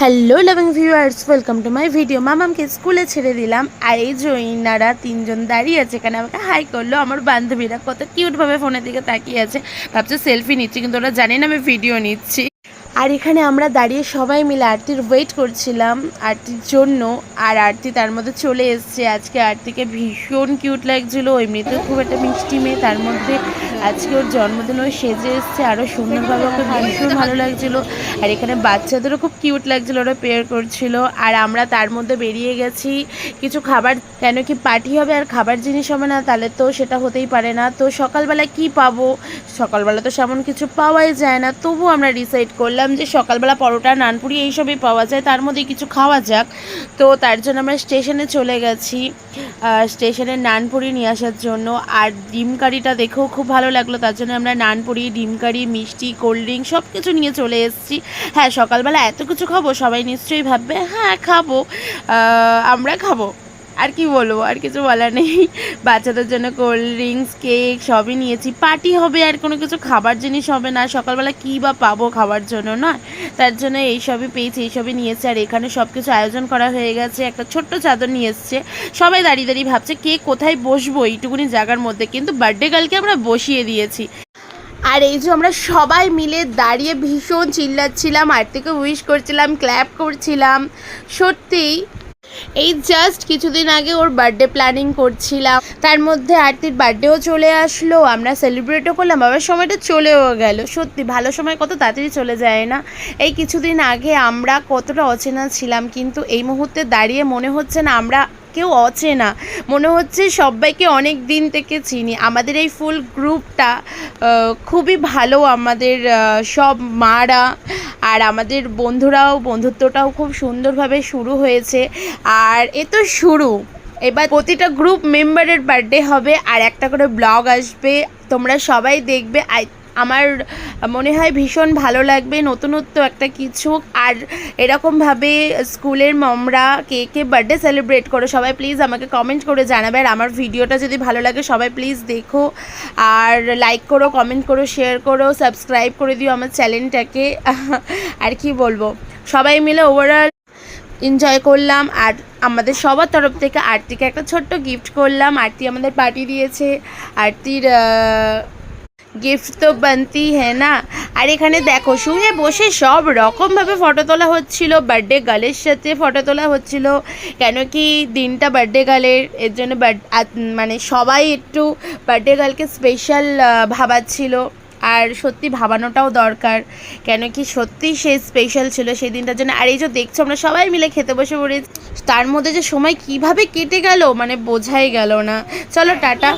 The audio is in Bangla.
Hello loving viewers, welcome to my video. মামামকে স্কুলে ছেড়ে দিলাম, আর এই যে ইনারা তিনজন দাঁড়িয়ে আছে এখানে, আমাকে হাই করলো। আমার বান্ধবীরা কত কিউটভাবে ফোনের দিকে তাকিয়ে আছে, ভাবছে সেলফি নিচ্ছি, কিন্তু ওরা জানে না আমি ভিডিও নিচ্ছি। আর এখানে আমরা দাঁড়িয়ে সবাই মিলে আরতির ওয়েট করছিলাম আরতির জন্য। আর আরতি তার মধ্যে চলে এসছে। আজকে আরতিকে ভীষণ কিউট লাগছিলো, এমনিতেও খুব একটা মিষ্টি মেয়ে, তার মধ্যে আজকে ওর জন্মদিন, ওই সেজে এসছে আরও সুন্দরভাবে, ওকে ভীষণ ভালো লাগছিলো। আর এখানে বাচ্চাদেরও খুব কিউট লাগছিলো, ওরা পেয়ার করছিল। আর আমরা তার মধ্যে বেরিয়ে গেছি কিছু খাবার, কেন কি পার্টি হবে আর খাবার জিনিস হবে না, তাহলে তো সেটা হতেই পারে না। তো সকালবেলা কি পাবো, সকালবেলা তো সেমন কিছু পাওয়াই যায় না, তবু আমরা ডিসাইড করলাম যে সকালবেলা পরোটা, নানপুরি এইসবই পাওয়া যায়, তার মধ্যে কিছু খাওয়া যাক। তো তার জন্য আমরা স্টেশনে চলে গেছি, স্টেশনে নানপুরি নিয়ে আসার জন্য। আর ডিম কারিটা দেখেও খুব ভালো লাগলো, তার জন্য আমরা নানপুরি, ডিম কারি, মিষ্টি, কোল্ড ড্রিঙ্ক সব কিছু নিয়ে চলে এসেছি। হ্যাঁ, সকালবেলা এত কিছু খাবো, সবাই নিশ্চয়ই ভাববে হ্যাঁ খাবো, আমরা খাবো, আর কি বলবো, আর কিছু বলার নেই। বাচ্চাদের জন্য কোল্ড ড্রিঙ্কস, কেক সবই নিয়েছি। পার্টি হবে আর কোনো কিছু খাবার জিনিস হবে না, সকালবেলা কী বা পাবো খাবার জন্য, নয়? তার জন্য এইসবই পেয়েছি, এইসবই নিয়েছি। আর এখানে সব কিছু আয়োজন করা হয়ে গেছে, একটা ছোট্ট চাদর নিয়ে এসছে। সবাই দাঁড়িয়ে দাঁড়িয়ে ভাবছে কে কোথায় বসবো এইটুকুনি জায়গার মধ্যে, কিন্তু বার্থডে গার্লকে আমরা বসিয়ে দিয়েছি। আর এই যে আমরা সবাই মিলে দাঁড়িয়ে ভীষণ চিল্লাচ্ছিলাম, আরতিকে উইশ করছিলাম, ক্ল্যাপ করছিলাম। সত্যিই এই জাস্ট কিছুদিন আগে ওর বার্থডে প্ল্যানিং করছিলাম, তার মধ্যে আরতির বার্থডেও চলে আসলো, আমরা সেলিব্রেটও করলাম, আবার সময়টা চলেও গেল। সত্যি ভালো সময় কত তাড়াতাড়ি চলে যায় না। এই কিছুদিন আগে আমরা কতটা অচেনা ছিলাম, কিন্তু এই মুহূর্তে দাঁড়িয়ে মনে হচ্ছে না আমরা কেউ অচেনা, মনে হচ্ছে সবাইকে অনেক দিন থেকে চিনি। আমাদের এই ফুল গ্রুপটা খুবই ভালো, আমাদের সব মারা আর আমাদের বন্ধুরাও, বন্ধুত্বটাও খুব সুন্দরভাবে শুরু হয়েছে। আর এ তো শুরু, এবার প্রতিটা গ্রুপ মেম্বারের বার্থডে হবে আর একটা করে ব্লগ আসবে, তোমরা সবাই দেখবে। আমার মনে হয় ভীষণ ভালো লাগবে, নতুনত্ব একটা কিছু। আর এরকমভাবে স্কুলের মমরা কে কে বার্থডে সেলিব্রেট করো, সবাই প্লিজ আমাকে কমেন্ট করে জানাবে। আর আমার ভিডিওটা যদি ভালো লাগে সবাই প্লিজ দেখো, আর লাইক করো, কমেন্ট করো, শেয়ার করো, সাবস্ক্রাইব করে দিও আমার চ্যানেলটাকে। আর কি বলবো, সবাই মিলে ওভারঅল এনজয় করলাম। আর আমাদের সবার তরফ থেকে আরতিকে একটা ছোট্ট গিফট করলাম, আরতি আমাদের পার্টি দিয়েছে, আরতির গিফট তো বানতি হ্যাঁ না। আর এখানে দেখো শুয়ে বসে সব রকমভাবে ফটো তোলা হচ্ছিল, বার্থডে গার্লের সাথে ফটো তোলা হচ্ছিল, কেন কি দিনটা বার্থডে গার্লের, এর জন্য মানে সবাই একটু বার্থডে গার্লকে স্পেশাল ভাবাচ্ছিল। আর সত্যি ভাবানোটাও দরকার, কেন কি সত্যি সে স্পেশাল ছিল সেই দিনটার জন্য। আর এই যে দেখছো আমরা সবাই মিলে খেতে বসে পড়েছি, তার মধ্যে যে সময় কিভাবে কেটে গেল মানে বোঝাই গেল না। চলো টাটা।